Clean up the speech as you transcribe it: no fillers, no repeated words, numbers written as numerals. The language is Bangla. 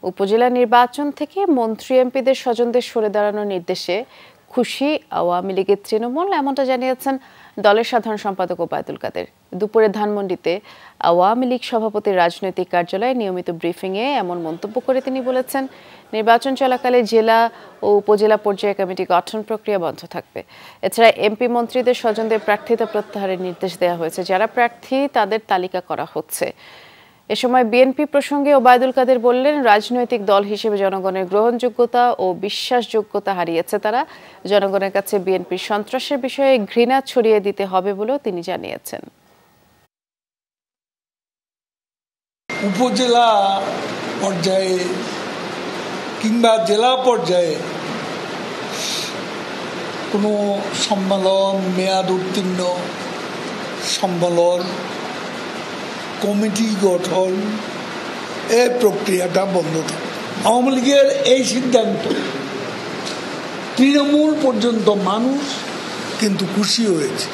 উপজেলা নির্বাচন থেকে মন্ত্রী এমপিদের স্বজনদের সরে দাঁড়ানোর নির্দেশে খুশি আওয়ামী লীগের তৃণমূল, এমনটা জানিয়েছেন দলের সাধারণ সম্পাদক ওবায়দুল কাদের। দুপুরে ধানমন্ডিতে আওয়ামী লীগ সভাপতির রাজনৈতিক কার্যালয়ে নিয়মিত ব্রিফিংয়ে এমন মন্তব্য করে তিনি বলেছেন, নির্বাচন চলাকালে জেলা ও উপজেলা পর্যায়ে কমিটি গঠন প্রক্রিয়া বন্ধ থাকবে। এছাড়া এমপি মন্ত্রীদের স্বজনদের প্রার্থিতা প্রত্যাহারের নির্দেশ দেওয়া হয়েছে। যারা প্রার্থী তাদের তালিকা করা হচ্ছে। এ সময় বিএনপি প্রসঙ্গে ওবায়দুল কাদের বললেন, রাজনৈতিক দল হিসেবে জনগণের গ্রহণযোগ্যতা ও বিশ্বাসযোগ্যতা হারিয়েছে তারা। জনগণের কাছে বিএনপির সন্ত্রাসের বিষয়ে ঘৃণা ছড়িয়ে দিতে হবে বলেও তিনি জানিয়েছেন। উপজেলা পর্যায়ে কিংবা জেলা পর্যায়ে কোনো সম্মেলন, মেয়াদ উত্তীর্ণ সম্মেলন, কমিটি গঠন, এই প্রক্রিয়াটা বন্ধ থাকে। আওয়ামী লীগের এই সিদ্ধান্ত তৃণমূল পর্যন্ত মানুষ কিন্তু খুশি হয়েছে।